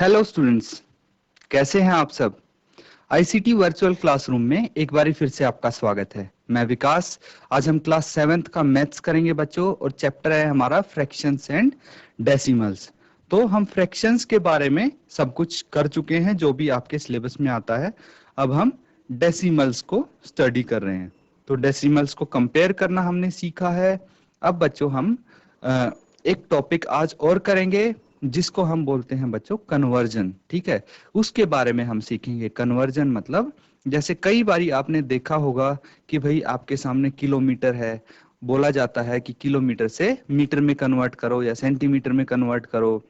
Hello students, कैसे हैं आप सब। आईसीटी वर्चुअल क्लासरूम में एक बारी फिर से आपका स्वागत है। मैं विकास। आज हम क्लास 7th का मैथ्स करेंगे बच्चों, और चैप्टर है हमारा फ्रैक्शंस एंड डेसिमल्स। तो हम फ्रैक्शंस के बारे में सब कुछ कर चुके हैं जो भी आपके सिलेबस में आता है। अब हम डेसिमल्स को स्टडी कर रहे हैं। तो डेसिमल्स को कंपेयर करना हमने सीखा है। अब बच्चों हम अ, एक टॉपिक आज और करेंगे जिसको हम बोलते हैं बच्चों कन्वर्जन। ठीक है, उसके बारे में हम सीखेंगे। कन्वर्जन मतलब जैसे कई बारी आपने देखा होगा कि भाई आपके सामने किलोमीटर है, बोला जाता है कि किलोमीटर से मीटर में कन्वर्ट करो या सेंटीमीटर में कन्वर्ट करो,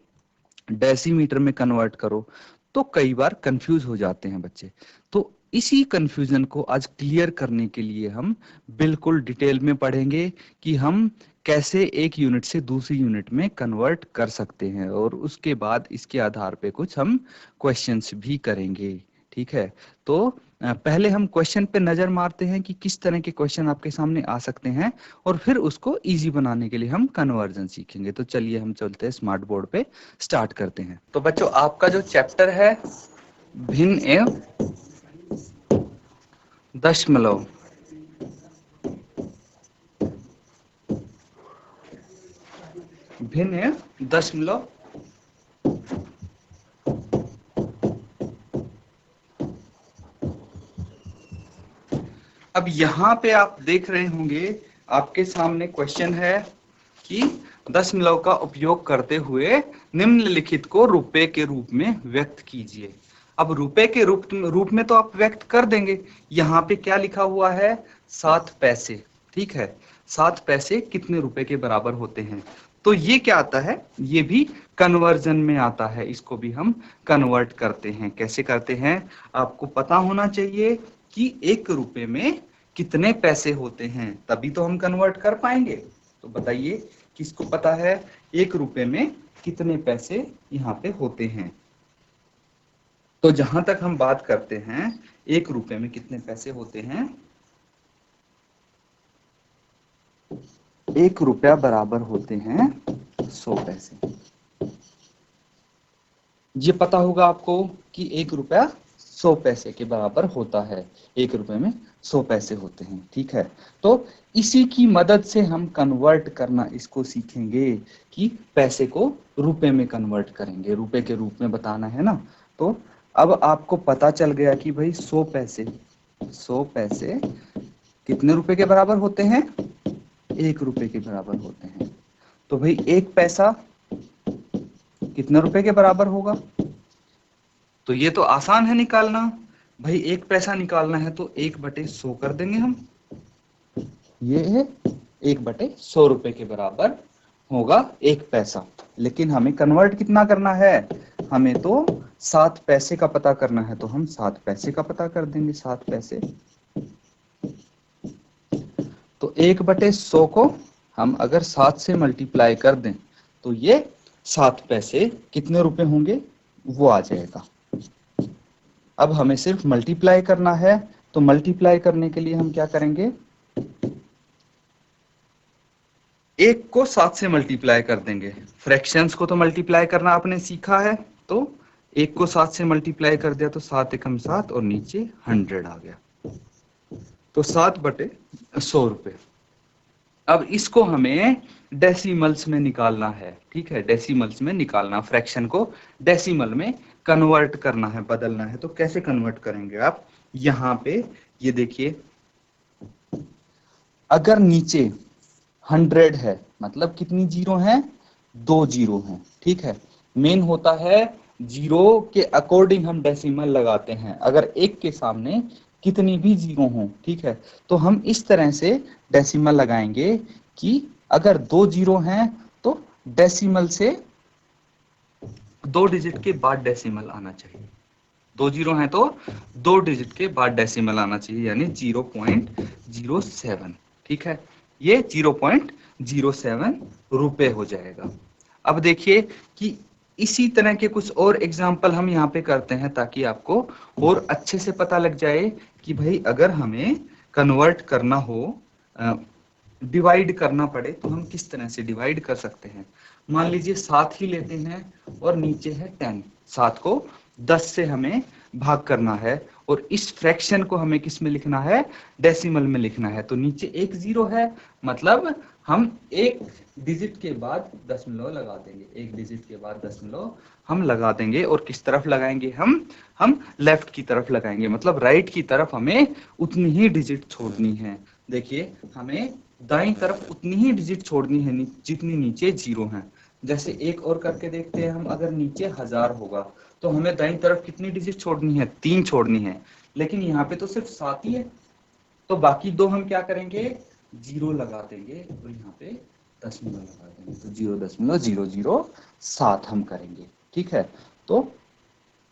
डेसीमीटर में कन्वर्ट करो। तो कई बार कंफ्यूज हो जाते हैं बच्चे। तो इसी कंफ्यूजन को आज क्लियर करने के लिए हम बिल्कुल डिटेल में पढ़ेंगे कि हम कैसे एक यूनिट से दूसरी यूनिट में कन्वर्ट कर सकते हैं, और उसके बाद इसके आधार पे कुछ हम क्वेश्चंस भी करेंगे। ठीक है, तो पहले हम क्वेश्चन पे नजर मारते हैं कि किस तरह के क्वेश्चन आपके सामने आ सकते हैं, और फिर उसको इजी बनाने के लिए हम कन्वर्जन सीखेंगे। तो चलिए हम चलते हैं स्मार्ट बोर्ड पे, स्टार्ट करते हैं। तो बच्चों आपका जो चैप्टर है भिन्न एवं दशमलव, भिन्न एवं दशमलव अब यहाँ पे आप देख रहे होंगे आपके सामने क्वेश्चन है कि दशमलव का उपयोग करते हुए निम्नलिखित को रुपए के रूप में व्यक्त कीजिए। अब रुपए के रूप में तो आप व्यक्त कर देंगे। यहाँ पे क्या लिखा हुआ है? 7 पैसे। ठीक है, 7 पैसे कितने रुपए के बराबर होते हैं? तो ये क्या आता है? ये भी कन्वर्जन में आता है। इसको भी हम कन्वर्ट करते हैं। कैसे करते हैं आपको पता होना चाहिए कि 1 रुपए में कितने पैसे होते हैं, तभी तो हम कन्वर्ट कर पाएंगे। तो बताइए किसको पता है 1 रुपए में कितने पैसे यहाँ पे होते हैं? तो जहां तक हम बात करते हैं 1 रुपए में कितने पैसे होते हैं, 1 रुपया बराबर होते हैं 100 पैसे। ये पता होगा आपको कि 1 रुपया 100 पैसे के बराबर होता है। 1 रुपए में 100 पैसे होते हैं। ठीक है, तो इसी की मदद से हम कन्वर्ट करना इसको सीखेंगे कि पैसे को रुपए में कन्वर्ट करेंगे, रुपए के रूप में बताना है ना। तो अब आपको पता चल गया कि भाई 100 पैसे कितने रुपए के बराबर होते हैं? 1 रुपए के बराबर होते हैं। तो भाई 1 पैसा कितने रुपए के बराबर होगा? तो ये तो आसान है निकालना। भाई 1 पैसा निकालना है तो 1/100 कर देंगे हम। ये है 1/100 रुपए के बराबर होगा 1 पैसा। लेकिन हमें कन्वर्ट कितना करना है? हमें तो 7 पैसे का पता करना है, तो हम 7 पैसे का पता कर देंगे। 7 पैसे, तो 1/100 को हम अगर 7 से मल्टीप्लाई कर दें तो ये 7 पैसे कितने रुपए होंगे वो आ जाएगा। अब हमें सिर्फ मल्टीप्लाई करना है, तो मल्टीप्लाई करने के लिए हम क्या करेंगे? 1 को 7 से मल्टीप्लाई कर देंगे। फ्रैक्शंस को तो मल्टीप्लाई करना आपने सीखा है, तो 1 को 7 से मल्टीप्लाई कर दिया तो 7 एकम 7 और नीचे 100 आ गया। तो 7/100 रुपए। अब इसको हमें डेसिमल्स में निकालना है। ठीक है, डेसिमल्स में निकालना, फ्रैक्शन को डेसिमल में कन्वर्ट करना है, बदलना है। तो कैसे कन्वर्ट करेंगे आप? यहाँ पे ये देखिए, अगर नीचे 100 है मतलब कितनी जीरो हैं? 2 जीरो हैं। ठीक है, मेन होता है जीरो के अकॉर्डिंग हम डेसिमल लगाते हैं। अगर 1 के सामने कितनी भी जीरो हों, ठीक है, तो हम इस तरह से डेसिमल लगाएंगे कि अगर 2 जीरो हैं तो डेसिमल से 2 डिजिट के बाद डेसिमल आना चाहिए। 2 जीरो हैं तो 2 डिजिट के बाद डेसिमल आना चाहिए, यानी 0.07। ठीक है, ये 0.07 रुपए हो जाएगा। अब देखिए कि इसी तरह के कुछ और एग्जाम्पल हम यहाँ पे करते हैं ताकि आपको और अच्छे से पता लग जाए कि भाई अगर हमें कन्वर्ट करना हो, डिवाइड करना पड़े, तो हम किस तरह से डिवाइड कर सकते हैं। मान लीजिए 7 ही लेते हैं और नीचे है 10। 7 को 10 से हमें भाग करना है और इस फ्रैक्शन को हमें किस में लिखना है, डेसिमल में लिखना है। तो नीचे एक जीरो है, मतलब हम एक डिजिट के बाद दशमलव लगा देंगे, एक डिजिट के बाद दशमलव हम लगा देंगे। और किस तरफ लगाएंगे, हम लेफ्ट की तरफ लगाएंगे, मतलब राइट की तरफ हमें उतनी ही डिजिट छोड़नी है। देखिए हमें दाईं तरफ उतनी ही डिजिट छोड़नी है जितनी नीचे जीरो है। जैसे एक और करके देखते हैं हम, अगर नीचे 1000 होगा तो हमें दाईं तरफ कितनी डिजिट छोड़नी है, 3 छोड़नी है। लेकिन यहाँ पे तो सिर्फ 7 ही है, तो बाकी 2 हम क्या करेंगे, जीरो लगा देंगे और यहाँ पे दशमलव लगा देंगे। तो 0.007 हम करेंगे। ठीक है, तो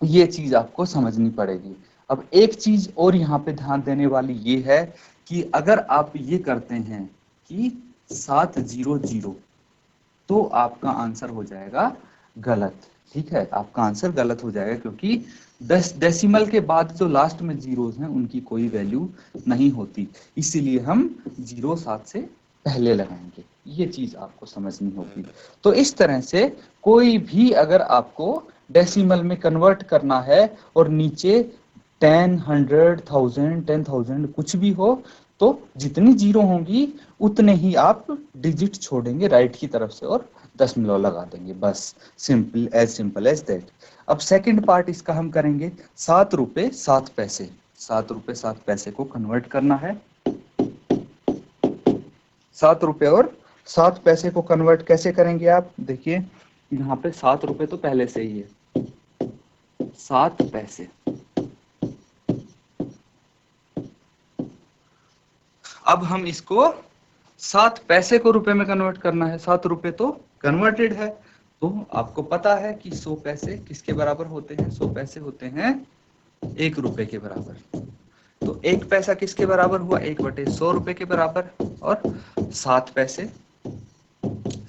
ये चीज आपको समझनी पड़ेगी। अब एक चीज और यहाँ पे ध्यान देने वाली ये है कि अगर आप ये करते हैं कि 700, तो आपका आंसर हो जाएगा गलत। ठीक है, आपका आंसर गलत हो जाएगा, क्योंकि 10 डेसिमल के बाद जो लास्ट में जीरोस हैं उनकी कोई वैल्यू नहीं होती, इसीलिए हम 07 से पहले लगाएंगे। ये चीज आपको समझनी होगी। तो इस तरह से कोई भी अगर आपको डेसिमल में कन्वर्ट करना है और नीचे 10, 100, 1000, 10,000 कुछ भी हो, तो जितनी जीरो होंगी उतने ही आप डिजिट छोड़ेंगे राइट की तरफ से और दशमलव लगा देंगे, बस सिंपल एज दैट। अब सेकंड पार्ट इसका हम करेंगे 7 रुपए 7 पैसे। 7 रुपए 7 पैसे को कन्वर्ट करना है। 7 रुपए और 7 पैसे को कन्वर्ट कैसे करेंगे आप देखिए, यहाँ पे 7 रुपए तो पहले से ही है, 7 पैसे। अब हम इसको 7 पैसे को रुपए में कन्वर्ट करना है। 7 रुपए तो कन्वर्टेड है, तो आपको पता है कि 100 पैसे किसके बराबर होते हैं, 100 पैसे होते हैं 1 रुपए के बराबर। तो 1 पैसा किसके बराबर हुआ, 1/100 रुपए के बराबर। और 7 पैसे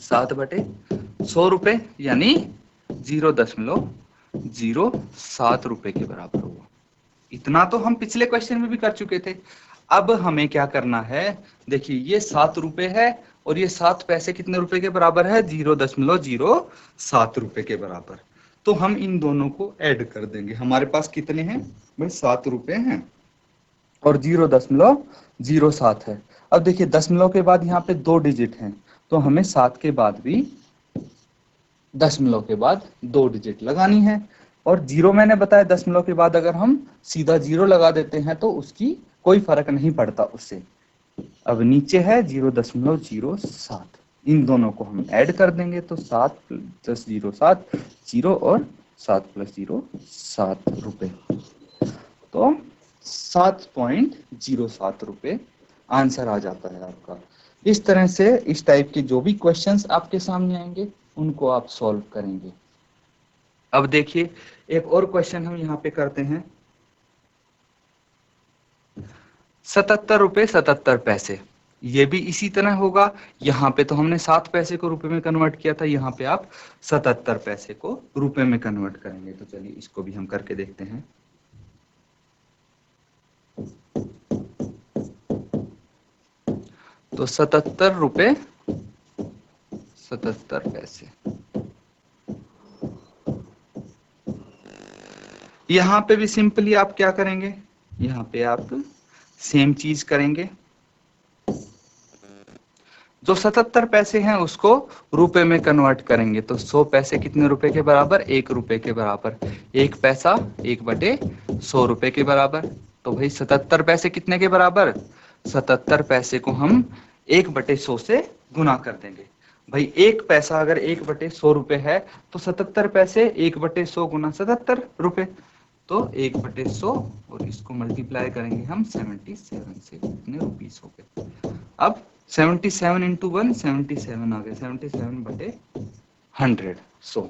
7/100 रुपए यानी 0.07 रुपए के बराबर हुआ। इतना तो हम पिछले क्वेश्चन में भी कर चुके थे। अब हमें क्या करना है, देखिए ये 7 रुपए है और ये 7 पैसे कितने रुपए के बराबर है, 0.07 रुपए के बराबर। तो हम इन दोनों को ऐड कर देंगे। हमारे पास कितने हैं भाई, 7 रुपए हैं और 0.07 है। अब देखिए दशमलव के बाद यहाँ पे 2 डिजिट हैं, तो हमें 7 के बाद भी दशमलव के बाद 2 डिजिट लगानी है। और जीरो मैंने बताया, दशमलव के बाद अगर हम सीधा जीरो लगा देते हैं तो उसकी कोई फर्क नहीं पड़ता उससे। अब नीचे है 0.07, इन दोनों को हम ऐड कर देंगे तो 7 + 07 0 और 7 + 0 7 रुपए, तो 7.07 रुपए आंसर आ जाता है आपका। इस तरह से इस टाइप के जो भी क्वेश्चंस आपके सामने आएंगे उनको आप सॉल्व करेंगे। अब देखिए एक और क्वेश्चन हम यहाँ पे करते हैं, 77 रुपए 77 पैसे। ये भी इसी तरह होगा। यहाँ पे तो हमने 7 पैसे को रुपए में कन्वर्ट किया था, यहाँ पे आप 77 पैसे को रुपए में कन्वर्ट करेंगे। तो चलिए इसको भी हम करके देखते हैं। तो 77 रुपए 77 पैसे, यहाँ पे भी सिंपली आप क्या करेंगे, यहाँ पे आप सेम चीज करेंगे। जो 77 पैसे हैं उसको रुपए में कन्वर्ट करेंगे, तो 100 पैसे कितने रुपए के बराबर, 1 रुपए के बराबर। 1 पैसा 1/100 रुपए के बराबर। तो भाई 77 पैसे कितने के बराबर, 77 पैसे को हम 1/100 से गुना कर देंगे। भाई 1 पैसा अगर 1/100 रुपए है तो 77 पैसे 1/100 गुना 77 रुपए, तो 1/100 और इसको मल्टीप्लाई करेंगे हम 77 से, कितने रुपीस हो गए। अब 77 × 1 77 आ गया, 77/100 100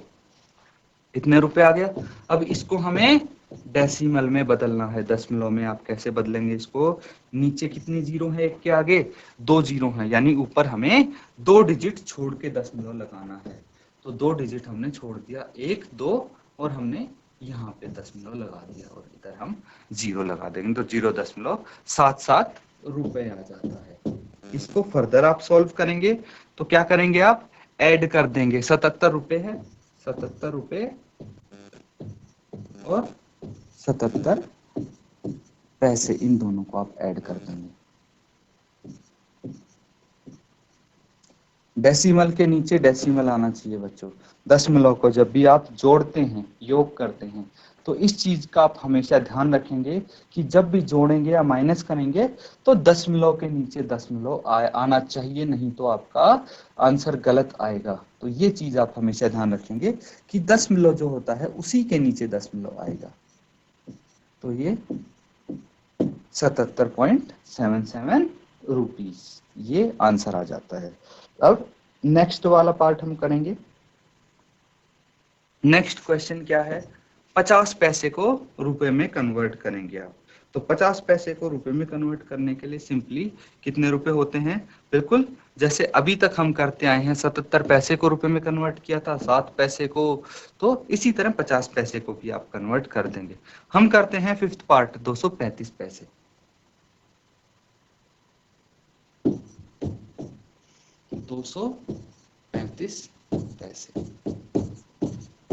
इतने रुपए आ गया। अब इसको हमें डेसिमल में बदलना है। दशमलव में आप कैसे बदलेंगे इसको, नीचे कितनी जीरो है, एक के आगे 2 जीरो है, यानी ऊपर हमें 2 डिजिट छोड़ के दशमलव लगाना है। तो 2 डिजिट हमने छोड़ दिया, 1 2, और हमने यहाँ पे दशमलव लगा दिया और इधर हम जीरो लगा देंगे, तो 0.77 रुपए आ जाता है। इसको फर्दर आप सॉल्व करेंगे तो क्या करेंगे, आप ऐड कर देंगे। 77 रुपए है, 77 रुपए और 77 पैसे, इन दोनों को आप ऐड कर देंगे। डेसिमल के नीचे डेसिमल आना चाहिए बच्चों। दशमलव को जब भी आप जोड़ते हैं, योग करते हैं, तो इस चीज का आप हमेशा ध्यान रखेंगे कि जब भी जोड़ेंगे या माइनस करेंगे तो दशमलव के नीचे दशमलव आना चाहिए, नहीं तो आपका आंसर गलत आएगा। तो ये चीज आप हमेशा ध्यान रखेंगे कि दशमलव जो होता है उसी के नीचे दशमलव आएगा। तो ये 77.77 रुपीज, ये आंसर आ जाता है। अब नेक्स्ट वाला पार्ट हम करेंगे। नेक्स्ट क्वेश्चन क्या है, 50 पैसे को रुपए में कन्वर्ट करेंगे आप। तो 50 पैसे को रुपए में कन्वर्ट करने के लिए सिंपली कितने रुपए होते हैं, बिल्कुल जैसे अभी तक हम करते आए हैं, 77 पैसे को रुपए में कन्वर्ट किया था, 7 पैसे को, तो इसी तरह 50 पैसे को भी आप कन्वर्ट कर देंगे। हम करते हैं फिफ्थ पार्ट, 235 पैसे। 235 पैसे,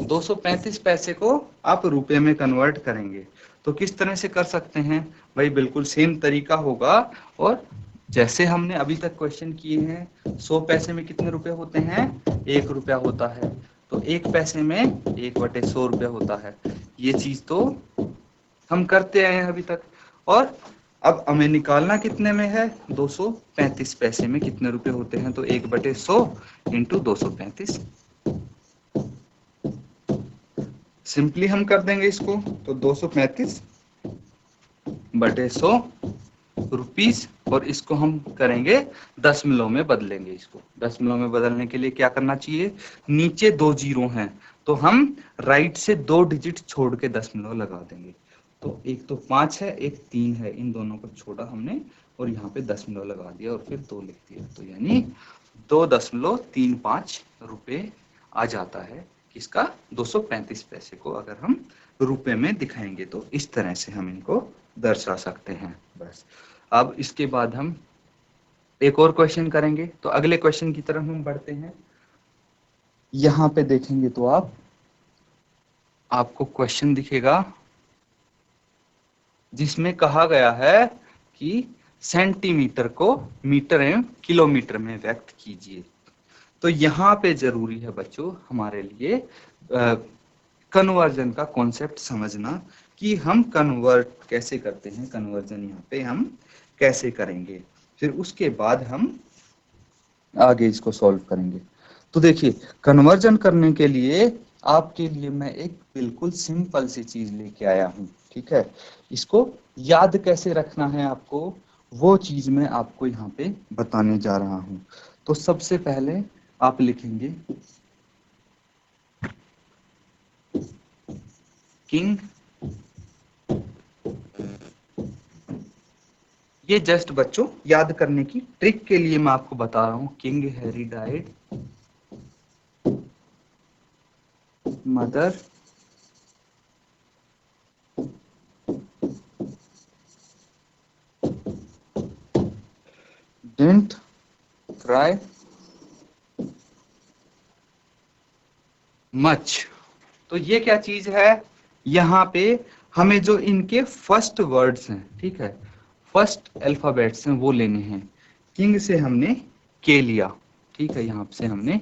235 पैसे को आप रुपए में कन्वर्ट करेंगे। तो किस तरह से कर सकते हैं भाई, बिल्कुल सेम तरीका होगा। और जैसे हमने अभी तक क्वेश्चन किए हैं, 100 पैसे में कितने रुपए होते हैं, 1 रुपया होता है। तो 1 पैसे में 1/100 रुपया होता है। ये चीज तो हम करते आए हैं अभी तक। और अब हमें निकालना कितने में है, 235 पैसे में कितने रुपए होते हैं, तो 1/100 इंटू 235। सिंपली हम कर देंगे इसको, तो 235/100 रुपीस, और इसको हम करेंगे दशमलव में बदलेंगे। इसको दशमलव में बदलने के लिए क्या करना चाहिए, नीचे 2 जीरो हैं तो हम राइट से 2 डिजिट छोड़ के दशमलव लगा देंगे। तो एक तो 5 है, एक 3 है, इन दोनों को छोड़ा हमने और यहाँ पे दशमलव लगा दिया और फिर 2 लिख दिया। तो यानी 2.35 रुपए आ जाता है किसका, 235 पैसे को अगर हम रुपए में दिखाएंगे तो इस तरह से हम इनको दर्शा सकते हैं। बस अब इसके बाद हम एक और क्वेश्चन करेंगे। तो अगले क्वेश्चन की तरफ हम बढ़ते हैं। यहां पे देखेंगे तो आपको क्वेश्चन दिखेगा जिसमें कहा गया है कि सेंटीमीटर को मीटर एवं किलोमीटर में व्यक्त कीजिए। तो यहाँ पे जरूरी है बच्चों हमारे लिए कन्वर्जन का कॉन्सेप्ट समझना कि हम कन्वर्ट कैसे करते हैं, कन्वर्जन यहाँ पे हम कैसे करेंगे, फिर उसके बाद हम आगे इसको सॉल्व करेंगे। तो देखिए, कन्वर्जन करने के लिए आपके लिए मैं एक बिल्कुल सिंपल सी चीज लेके आया हूँ, ठीक है। इसको याद कैसे रखना है आपको, वो चीज मैं आपको यहाँ पे बताने जा रहा हूँ। तो सबसे पहले आप लिखेंगे किंग, ये जस्ट बच्चों याद करने की ट्रिक के लिए मैं आपको बता रहा हूं। King Harry died, mother didn't cry much. तो ये क्या चीज है, यहाँ पे हमें जो इनके फर्स्ट वर्ड्स हैं, ठीक है, फर्स्ट अल्फाबेट्स हैं वो लेने हैं। किंग से हमने के लिया, ठीक है, यहाँ से हमने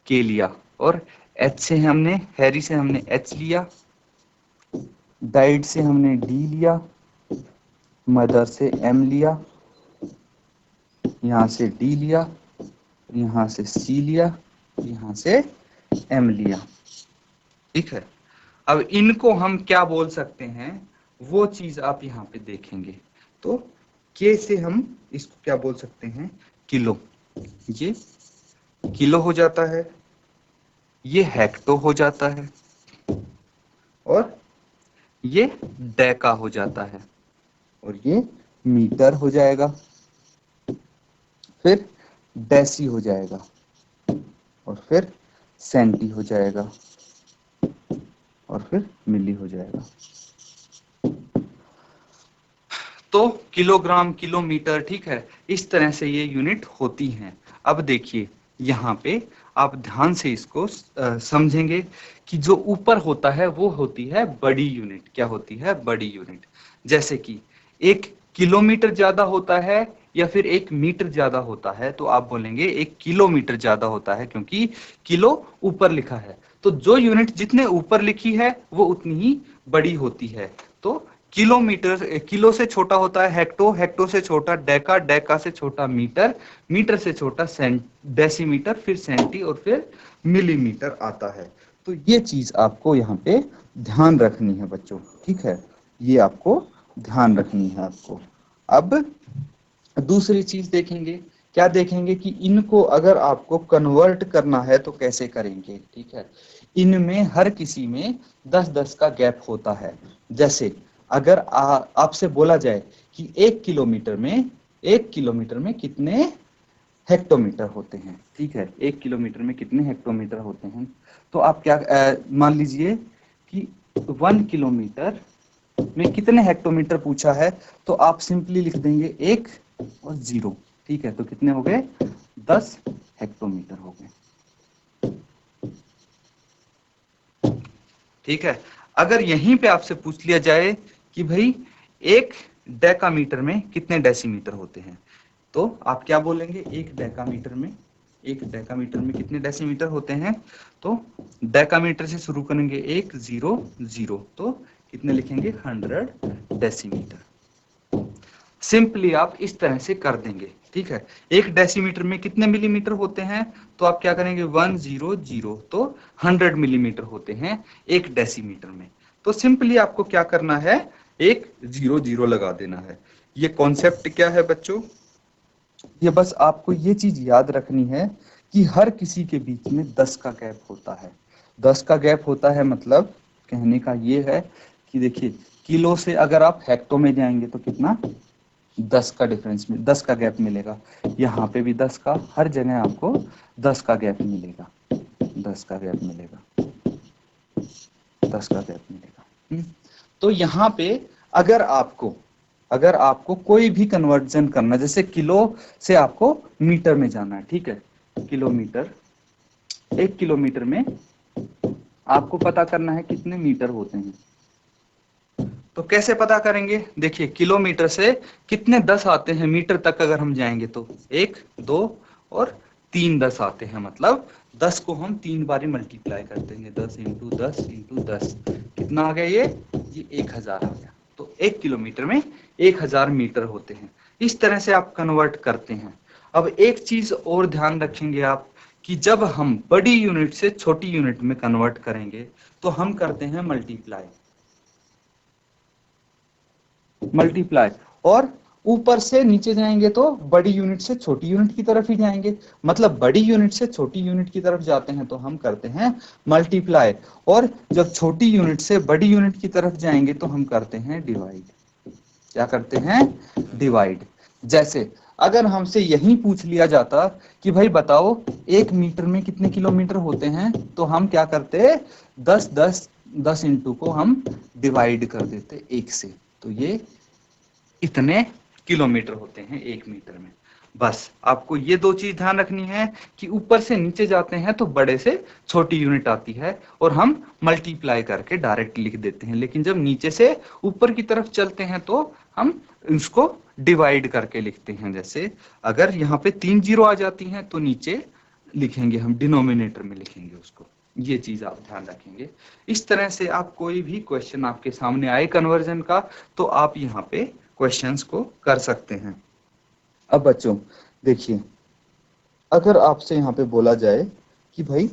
के लिया, और एच से हमने, हैरी से हमने एच लिया, डाइड से हमने डी लिया, मदर से एम लिया, यहाँ से डी लिया, यहाँ से सी लिया, यहाँ से एम लिया, ठीक है। अब इनको हम क्या बोल सकते हैं वो चीज आप यहाँ पे देखेंगे। तो के से हम इसको क्या बोल सकते हैं, किलो, ये किलो हो जाता है, ये हेक्टो हो जाता है, और ये डेका हो जाता है, और ये मीटर हो जाएगा, फिर डेसी हो जाएगा, और फिर सेंटी हो जाएगा, और फिर मिली हो जाएगा। तो किलोग्राम, किलोमीटर, ठीक है, इस तरह से ये यूनिट होती हैं। अब देखिए यहाँ पे आप ध्यान से इसको समझेंगे कि जो ऊपर होता है वो होती है बड़ी यूनिट। क्या होती है? बड़ी यूनिट। जैसे कि 1 किलोमीटर ज्यादा होता है या फिर 1 मीटर ज्यादा होता है, तो आप बोलेंगे 1 किलोमीटर ज्यादा होता है, क्योंकि किलो ऊपर लिखा है। तो जो यूनिट जितने ऊपर लिखी है वो उतनी ही बड़ी होती है। तो किलोमीटर, किलो से छोटा होता है हेक्टो, हेक्टो से छोटा डेका, डेका से छोटा मीटर, मीटर से छोटा डेसीमीटर, फिर सेंटी और फिर मिलीमीटर आता है। तो ये चीज आपको यहाँ पे ध्यान रखनी है बच्चों, ठीक है? ये आपको ध्यान रखनी है आपको। अब दूसरी चीज देखेंगे, क्या देखेंगे कि इनको अगर आपको कन्वर्ट करना है तो कैसे करेंगे, ठीक है? इनमें हर किसी में 10-10 का गैप होता है। जैसे अगर आपसे बोला जाए कि 1 किलोमीटर में कितने हेक्टोमीटर होते हैं, ठीक है? 1 किलोमीटर में कितने हेक्टोमीटर होते हैं, तो आप क्या मान लीजिए कि 1 किलोमीटर में कितने हेक्टोमीटर पूछा है, तो आप सिंपली लिख देंगे 1 और 0, ठीक है? तो कितने हो गए? 10 हेक्टोमीटर हो गए, ठीक है? अगर यहीं पे आपसे पूछ लिया जाए कि भाई 1 डेकामीटर में कितने डेसीमीटर होते हैं, तो आप क्या बोलेंगे? 1 डेकामीटर में कितने डेसीमीटर होते हैं? तो डेकामीटर से शुरू करेंगे, 100, तो कितने लिखेंगे? 100 डेसीमीटर। सिंपली आप इस तरह से कर देंगे, ठीक है? 1 डेसीमीटर में कितने मिलीमीटर होते हैं, तो आप क्या करेंगे? 100, तो 100 मिलीमीटर होते हैं 1 डेसीमीटर में। तो सिंपली आपको क्या करना है? 100 लगा देना है। ये कॉन्सेप्ट क्या है बच्चों? ये बस आपको ये चीज याद रखनी है कि हर किसी के बीच में 10 का गैप होता है। 10 का गैप होता है मतलब कहने का ये है कि देखिए, किलो से अगर आप हेक्टो में जाएंगे तो कितना? 10 का डिफरेंस में 10 का गैप मिलेगा। यहाँ पे भी 10 का, हर जगह आपको 10 का गैप मिलेगा, 10 का गैप मिलेगा, 10 का गैप मिलेगा। तो यहाँ पे अगर आपको कोई भी कन्वर्जन करना, जैसे किलो से आपको मीटर में जाना है, ठीक है? किलोमीटर, 1 किलोमीटर में आपको पता करना है कितने मीटर होते हैं, तो कैसे पता करेंगे? देखिए, किलोमीटर से कितने 10 आते हैं मीटर तक अगर हम जाएंगे, तो 1, 2 और 3 10 आते हैं। मतलब 10 को हम 3 बार मल्टीप्लाई कर देंगे, 10 इंटू 10 इंटू 10, कितना आ गया? ये 1000 आ गया। तो 1 किलोमीटर में 1000 मीटर होते हैं। इस तरह से आप कन्वर्ट करते हैं। अब एक चीज और ध्यान रखेंगे आप, कि जब हम बड़ी यूनिट से छोटी यूनिट में कन्वर्ट करेंगे तो हम करते हैं मल्टीप्लाई, और ऊपर से नीचे जाएंगे तो बड़ी यूनिट से छोटी यूनिट की तरफ ही जाएंगे। मतलब बड़ी यूनिट से छोटी यूनिट की तरफ जाते हैं तो हम करते हैं मल्टीप्लाई, और जब छोटी यूनिट से बड़ी यूनिट की तरफ जाएंगे तो हम करते हैं डिवाइड। क्या करते हैं? डिवाइड। जैसे अगर हमसे यही पूछ लिया जाता कि भाई बताओ 1 मीटर में कितने किलोमीटर होते हैं, तो हम क्या करते? 10 इंटू को हम डिवाइड कर देते 1 से, तो ये इतने किलोमीटर होते हैं 1 मीटर में। बस आपको ये दो चीज ध्यान रखनी है कि ऊपर से नीचे जाते हैं तो बड़े से छोटी यूनिट आती है और हम मल्टीप्लाई करके डायरेक्ट लिख देते हैं, लेकिन जब नीचे से ऊपर की तरफ चलते हैं तो हम इसको डिवाइड करके लिखते हैं। जैसे अगर यहाँ पे 3 जीरो आ जाती हैं तो नीचे लिखेंगे, हम डिनोमिनेटर में लिखेंगे उसको। ये चीज आप ध्यान रखेंगे। इस तरह से आप कोई भी क्वेश्चन आपके सामने आए कन्वर्जन का, तो आप यहाँ पे क्वेश्चंस को कर सकते हैं। अब बच्चों देखिए, अगर आपसे यहाँ पे बोला जाए कि भाई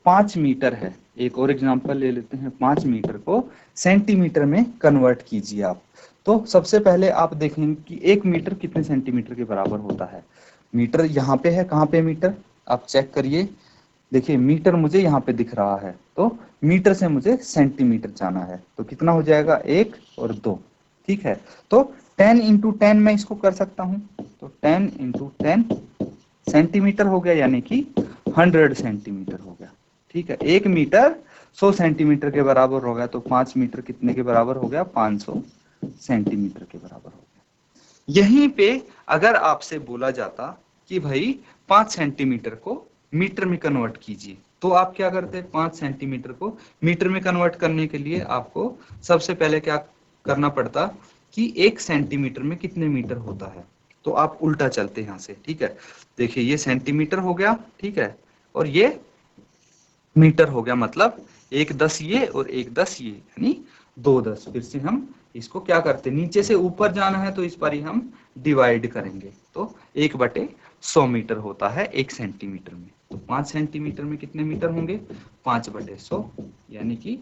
5 मीटर है, एक और एग्जांपल ले लेते हैं, 5 मीटर को सेंटीमीटर में कन्वर्ट कीजिए आप। तो सबसे पहले आप देखेंगे कि 1 मीटर कितने सेंटीमीटर के बराबर होता है। मीटर यहाँ पे है, कहाँ पे मीटर? आप चेक करिए, देखिए मीटर मुझे यहाँ पे दिख रहा है, तो मीटर से मुझे सेंटीमीटर जाना है, तो कितना हो जाएगा? 1 और 2, ठीक है? तो 10 इंटू 10 मैं इसको कर सकता हूँ, तो 10 इंटू 10 सेंटीमीटर हो गया, यानी कि 100 सेंटीमीटर हो गया, ठीक है? 1 मीटर 100 सेंटीमीटर के बराबर हो गया, तो 5 मीटर कितने के बराबर हो गया? 500 सेंटीमीटर के बराबर हो गया। यहीं पे अगर आपसे बोला जाता कि भाई 5 सेंटीमीटर को मीटर में कन्वर्ट कीजिए। तो आप क्या करते हैं, 5 सेंटीमीटर को मीटर में कन्वर्ट करने के लिए आपको सबसे पहले क्या करना पड़ता कि 1 सेंटीमीटर में कितने मीटर होता है। तो आप उल्टा चलते हैं यहाँ से, ठीक है। देखिए ये सेंटीमीटर हो गया, ठीक है, और ये मीटर हो गया, मतलब 1 10 ये और 1 10 ये, यानी 2 10। फिर से हम इसको क्या करते हैं, नीचे से ऊपर जाना है तो इस बार ही हम डिवाइड करेंगे। तो 1/100 मीटर होता है 1 सेंटीमीटर में। तो 5 सेंटीमीटर में कितने मीटर होंगे, 5/100, यानी कि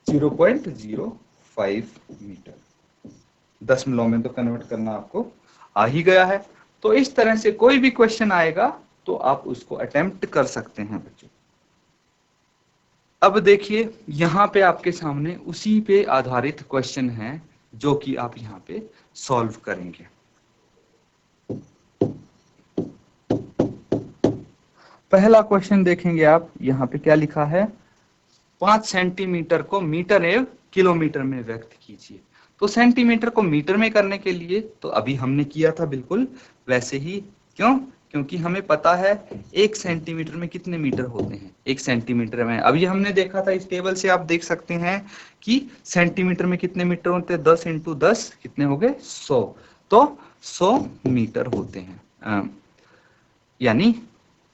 0.05 मीटर। दशमलव में तो कन्वर्ट करना आपको आ ही गया है। तो इस तरह से कोई भी क्वेश्चन आएगा तो आप उसको अटेम्प्ट कर सकते हैं बच्चों। अब देखिए यहाँ पे आपके सामने उसी पे आधारित क्वेश्चन है जो कि आप यहाँ पे सॉल्व करेंगे। पहला क्वेश्चन देखेंगे आप, यहाँ पे क्या लिखा है, 5 सेंटीमीटर को मीटर एवं किलोमीटर में व्यक्त कीजिए। तो सेंटीमीटर को मीटर में करने के लिए तो अभी हमने किया था बिल्कुल वैसे ही। क्यों, क्योंकि हमें पता है 1 सेंटीमीटर में कितने मीटर होते हैं। 1 सेंटीमीटर में अभी हमने देखा था, इस टेबल से आप देख सकते हैं कि सेंटीमीटर में कितने मीटर होते हैं, 10 × 10 कितने हो गए, 100। तो 100 मीटर होते हैं। यानी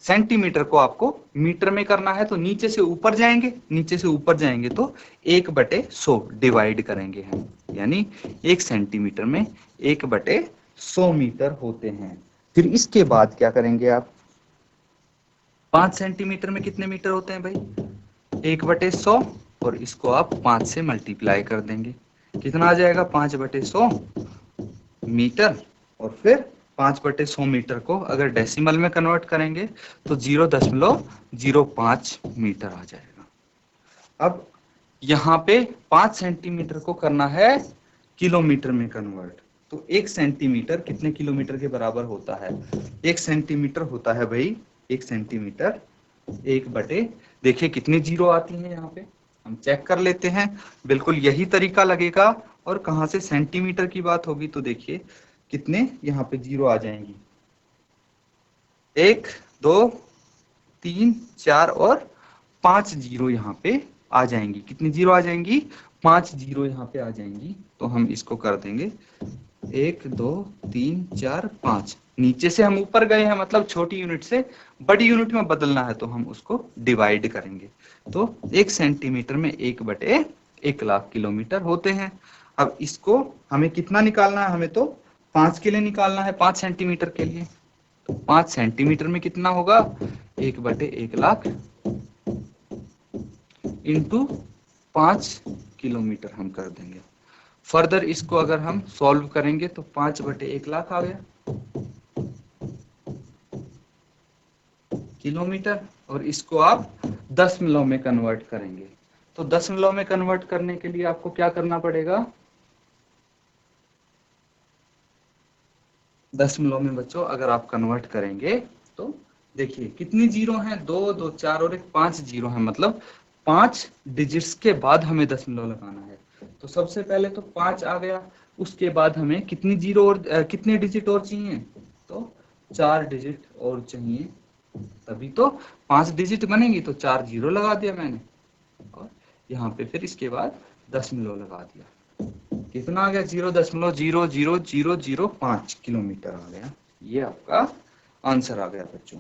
सेंटीमीटर को आपको मीटर में करना है तो नीचे से ऊपर जाएंगे, नीचे से ऊपर जाएंगे तो 1/100 डिवाइड करेंगे हम, यानी 1 सेंटीमीटर में 1/100 मीटर होते हैं। फिर इसके बाद क्या करेंगे आप, 5 सेंटीमीटर में कितने मीटर होते हैं भाई, 1/100, और इसको आप 5 से मल्टीप्लाई कर देंगे, कितना आ जाएगा, 5/100 मीटर। और फिर 5/100 मीटर को अगर डेसिमल में कन्वर्ट करेंगे तो 0.05 मीटर आ जाएगा। अब यहाँ पे 5 सेंटीमीटर को करना है किलोमीटर में कन्वर्ट। तो 1 सेंटीमीटर कितने किलोमीटर के बराबर होता है, 1 सेंटीमीटर होता है भाई, 1 सेंटीमीटर 1/, देखिए कितनी जीरो आती है यहाँ पे, हम चेक कर लेते हैं। बिल्कुल यही तरीका लगेगा, और कहाँ से सेंटीमीटर की बात होगी तो देखिए कितने यहाँ पे जीरो आ जाएंगी, 1 2 3 4 और 5 जीरो यहाँ पे आ जाएंगी। कितनी जीरो आ जाएंगी, 5 जीरो यहाँ पे आ जाएंगी। तो हम इसको कर देंगे 1 2 3 4 5। नीचे से हम ऊपर गए हैं, मतलब छोटी यूनिट से बड़ी यूनिट में बदलना है तो हम उसको डिवाइड करेंगे। तो 1 सेंटीमीटर में 1/1,00,000 किलोमीटर होते हैं। अब इसको हमें कितना निकालना है, हमें तो 5 के लिए निकालना है, 5 सेंटीमीटर के लिए। तो 5 सेंटीमीटर में कितना होगा, 1/1,00,000 इंटू 5 किलोमीटर हम कर देंगे। फर्दर इसको अगर हम सॉल्व करेंगे तो 5/1,00,000 आ गया किलोमीटर, और इसको आप दशमलव में कन्वर्ट करेंगे। तो दशमलव में कन्वर्ट करने के लिए आपको क्या करना पड़ेगा, दशमलव में बच्चों अगर आप कन्वर्ट करेंगे तो देखिए कितनी जीरो हैं, 2 2 4 और 1 5 जीरो है, मतलब 5 डिजिट्स के बाद हमें दशमलव लगाना है। तो सबसे पहले तो 5 आ गया, उसके बाद हमें कितनी जीरो और कितने डिजिट और चाहिए, तो 4 डिजिट और चाहिए, तभी तो 5 डिजिट बनेंगी। तो 4 जीरो लगा दिया मैंने, और यहाँ पे फिर इसके बाद दशमलव लगा दिया। कितना आ गया, 0.00005 किलोमीटर आ गया। ये आपका आंसर आ गया बच्चों।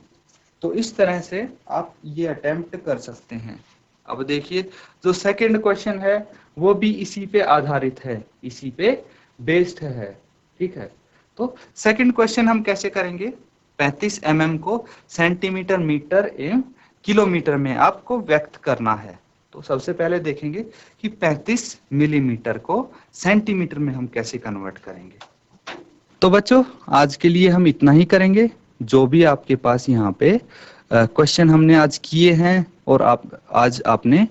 तो इस तरह से आप ये अटेम्प्ट कर सकते हैं। अब देखिए जो सेकंड क्वेश्चन है वो भी इसी पे आधारित है, इसी पे बेस्ड है, ठीक है। तो सेकंड क्वेश्चन हम कैसे करेंगे, 35 mm को सेंटीमीटर, मीटर एवं किलोमीटर में आपको व्यक्त करना है। तो सबसे पहले देखेंगे कि 35 मिलीमीटर को सेंटीमीटर में हम कैसे कन्वर्ट करेंगे। तो बच्चों आज के लिए हम इतना ही करेंगे। जो भी आपके पास यहाँ पे क्वेश्चन हमने आज किए हैं, और आज आपने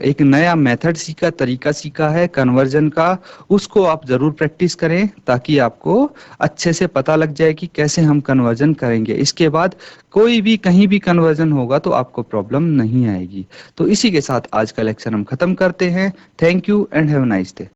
एक नया मेथड सीखा, तरीका सीखा है कन्वर्जन का, उसको आप जरूर प्रैक्टिस करें ताकि आपको अच्छे से पता लग जाए कि कैसे हम कन्वर्जन करेंगे। इसके बाद कोई भी कहीं भी कन्वर्जन होगा तो आपको प्रॉब्लम नहीं आएगी। तो इसी के साथ आज का लेक्चर हम खत्म करते हैं। Thank you and have a nice day.